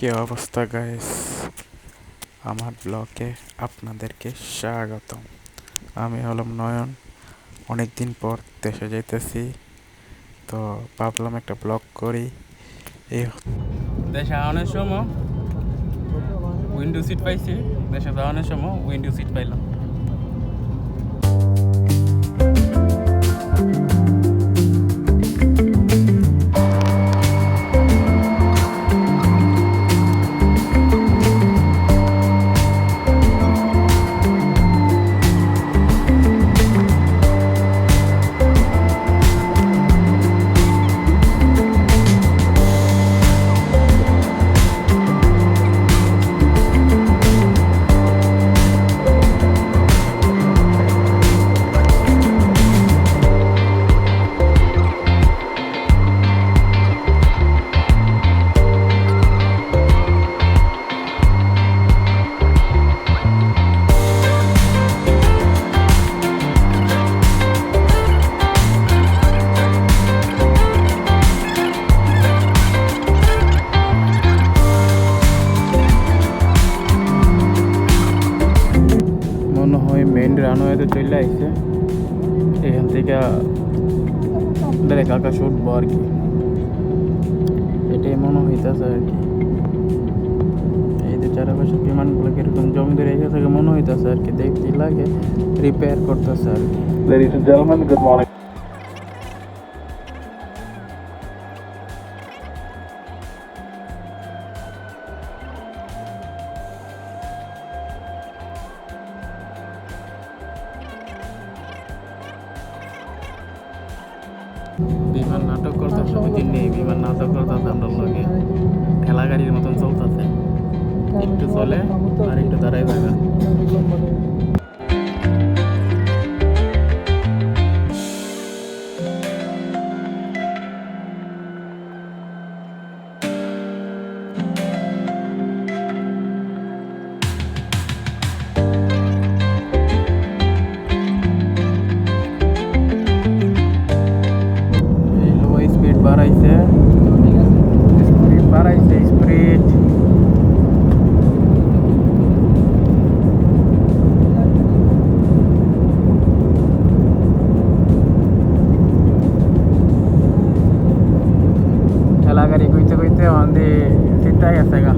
কি অবস্থা গাইস, আমার ব্লগে আপনাদেরকে স্বাগতম। আমি হলাম নয়ন। অনেক দিন পর দেশে যাইতেছি, তো ভাবলাম একটা ব্লগ করি। এই দেশে আনার সময় উইন্ডো সিট পাইছি, দেশে যাওয়ানোর সময় উইন্ডো সিট পাইলাম। মনে হয় মেন রানওয়েতে চলে আসছে, এখান থেকে ডাইরেক্ট আকাশ উঠবো আর কি, এটাই মনে হইতেছে আর কি। এই যে চারপাশে বিমানগুলো কিরকম জম ধরে গেছে মনে হইতেছে আর কি, দেখতে লাগে রিপেয়ার করতেছে আর কি। Ladies and gentlemen, good morning. বিমান নাটক করতেছে, বুঝিনি নেই বিমান নাটক করতেছে, আমরা লগে ঠেলা গাড়ির মতন চলতেছে, একটু চলে আর একটু দাঁড়াই থাকা। স্পিড বাড়াইছে, স্পিড ঠেলা গাড়ি কইতে কইতে অন্ধে চিন্তাই গেছে গা।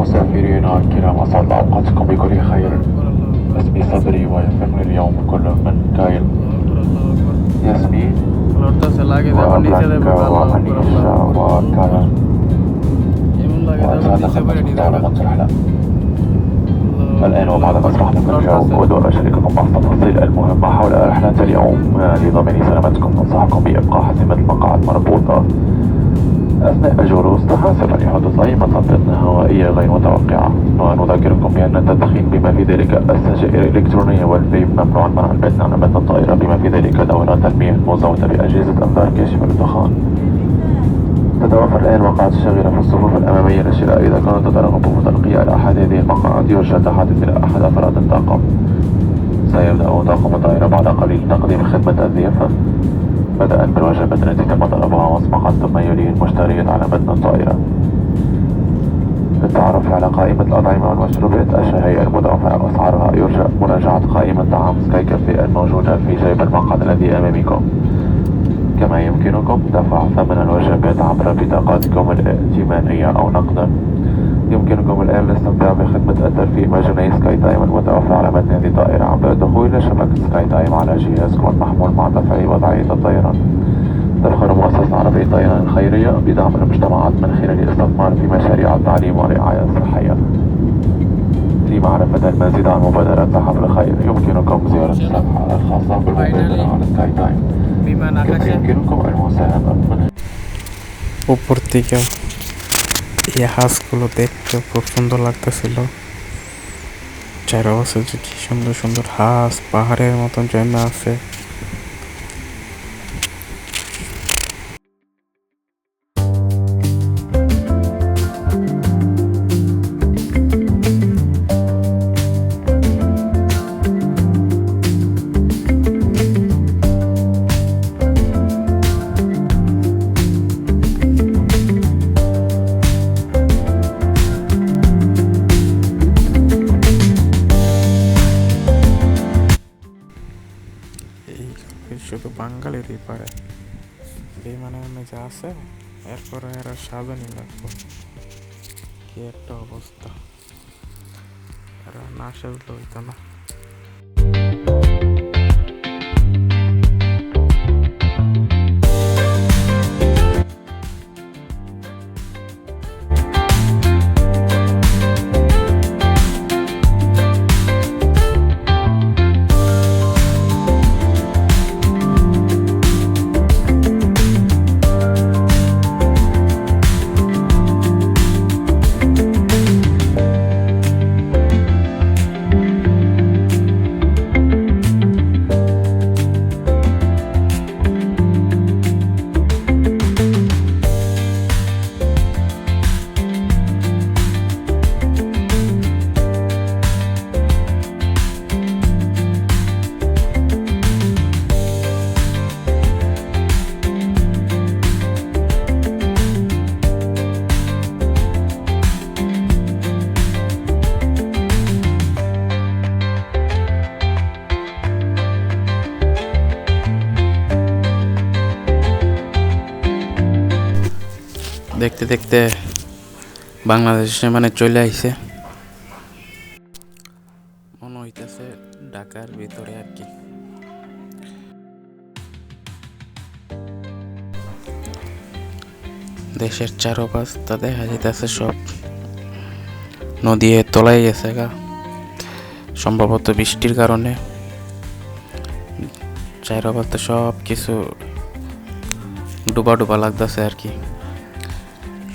مسافرينا الكرام، أسعد أوقاتكم بكل خير. اسمي صبري ويسرني اليوم كل من كايل ياسمين وأبلانكا وأنيشا وكايا وأسعد خدمتكم طالما الرحلة. الآن وبعد أن أصبحنا في الجو أود أن أشارككم بعض التفاصيل المهمة حول رحلة اليوم. لضمان سلامتكم ننصحكم بإبقاء حزمة المقاعد مربوطة أثناء الجلوس، تحسب أن يحدث أي مطبات هوائية غير متوقعة. ونذكركم بأن التدخين بما في ذلك السجائر الإلكترونية والفيب ممنوع منع البدن عن متن الطائرة، بما في ذلك دورات المياه المزودة بأجهزة أنظار كاشفة للدخان. تتوفر الآن مقاعد شاغرة في الصفوف الأمامية للشراء. إذا كنت ترغب في تلقي على أحد هذه المقاعد يرجى التحدث إلى أحد أفراد الطاقم. سيبدأ طاقم الطائرة بعد قليل تقديم خدمة الضيافة، بدءا بالوجبات التي تم طلبها مسبقا، ثم يلي المشتريات على متن الطائرة. للتعرف على قائمة الأطعمة والمشروبات الشهية المدعومة وأسعارها يرجى مراجعة قائمة طعام سكاي كافيه الموجودة في جيب المقعد الذي أمامكم. كما يمكنكم دفع ثمن الوجبات عبر بطاقاتكم الائتمانية أو نقدا. يمكنكم الآن الاستمتاع بخدمة الترفيه مجاني سكاي تايم المتوفر على متن هذه الطائرة عبر الدخول إلى شبكة سكاي تايم على جهازكم المحمول مع تفعيل وضعية الطيران. تفخر مؤسسة عربية طيران الخيرية بدعم المجتمعات من خلال الاستثمار في مشاريع التعليم والرعاية الصحية. لمعرفة المزيد عن مبادرات حفل الخير يمكنكم زيارة الصفحة الخاصة بالمبادرة على سكاي تايم. يمكنكم المساهمة من উপর থেকে এই হাঁসগুলো দেখতে খুব সুন্দর লাগতেছিল। চারপাশে যে কি সুন্দর সুন্দর হাঁস পাহাড়ের মতন জন্মে আছে। এই শুধু বাঙালিরই পারে, বিমানের যে আছে এরপরে এরা সাজানি লাগবে। কি একটা অবস্থা, এরা না সাজলে হইতো না। দেখতে দেখতে বাংলাদেশে মানে চলে আইছে, মনে হইতেছে ঢাকার ভিতরে আর কি। দেশের চারপাশটা দেখা যাইতেছে সব নদী তলায় গেছে গা, সম্ভবত বৃষ্টির কারণে চারপাশটা সব কিছু ডুবা ডুবা লাগতেছে আর কি।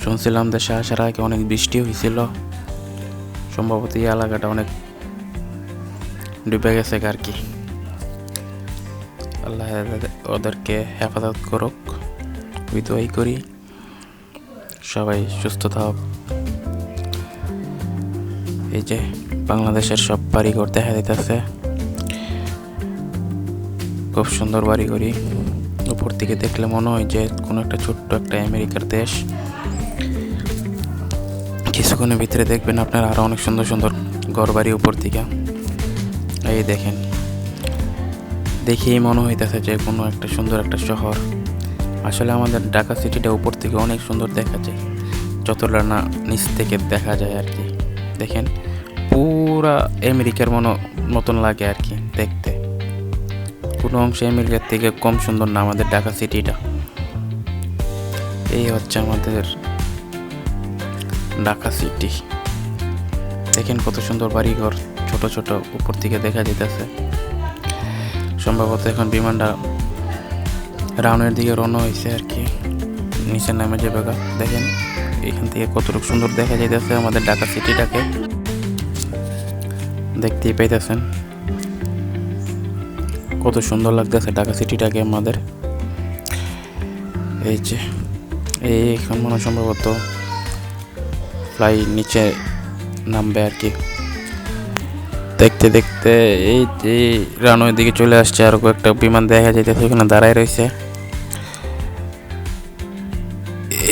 শুনছিলাম দেশে আসার আগে অনেক বৃষ্টি হয়েছিল, সম্ভবত এই এলাকাটা অনেক ডুবে গেছে আর কি। আল্লাহ ওদেরকে হেফাজত করুক, ওই দোয়াই করি, সবাই সুস্থ থাক। এই যে বাংলাদেশের সব বাড়িঘর দেখা যাইতেছে, খুব সুন্দর বাড়িঘরই। উপর থেকে দেখলে মনে হয় যে কোনো একটা ছোট্ট একটা আমেরিকার দেশ। কিছুক্ষণের ভিতরে দেখবেন আপনার আরো অনেক সুন্দর সুন্দর ঘর বাড়ি উপর থেকে। এই দেখেন, দেখেই মনে হইতেছে যে কোনো একটা সুন্দর একটা শহর। আসলে আমাদের ঢাকা সিটিটা উপর থেকে অনেক সুন্দর দেখা যায়, যতটা না নিচ থেকে দেখা যায় আর কি। দেখেন পুরা আমেরিকার মতন লাগে আর কি দেখতে, কোনো অংশে আমেরিকার থেকে কম সুন্দর না আমাদের ঢাকা সিটিটা। এই হচ্ছে আমাদের ঢাকা সিটি। দেখেন কত সুন্দর বাড়িঘর, ছোট ছোট উপর থেকে দেখা যেতেছে। সম্ভবত এখন বিমানটা রাউনের দিকে রওনা হয়েছে আর কি, নিচে নামে যাবে গা। দেখেন এখান থেকে কতটুকু সুন্দর দেখা যাইতেছে আমাদের ঢাকা সিটিটাকে, দেখতেই পাইতেছেন কত সুন্দর লাগতেছে ঢাকা সিটিটাকে আমাদের। এই যে এখন মনে সম্ভবত ফ্লাই নিচে নামবে আর কি। দেখতে দেখতে এই রানওয়ের দিকে চলে আসছে, আর কয়েকটা বিমান দেখা যাইতেছে ওখানে দাঁড়ায় রয়েছে।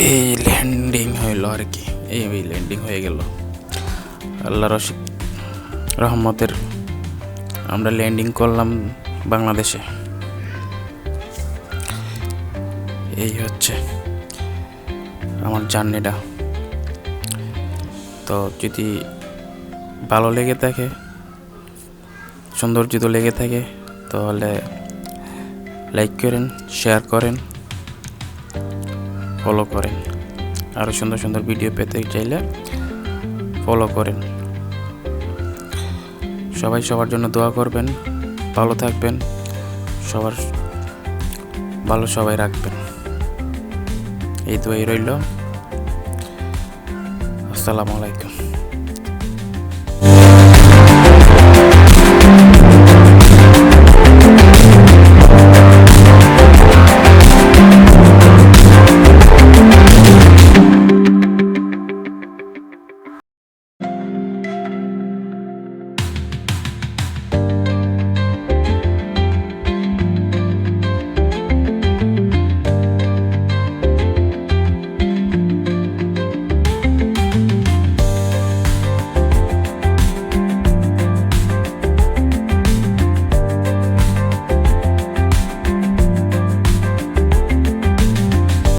এই ল্যান্ডিং হইল আর কি, এই ল্যান্ডিং হয়ে গেল। আল্লাহর রহমতের আমরা ল্যান্ডিং করলাম বাংলাদেশে। এই হচ্ছে আমার জার্নিটা। তো যদি ভালো লেগে থাকে, সুন্দর যদি লেগে থাকে, তাহলে লাইক করেন, শেয়ার করেন, ফলো করেন। আরও সুন্দর সুন্দর ভিডিও পেতে চাইলে ফলো করেন। সবাই সবার জন্য দোয়া করবেন, ভালো থাকবেন, সবার ভালো সবাই রাখবেন, এই দোয়াই রইল। আসসালামু আলাইকুম।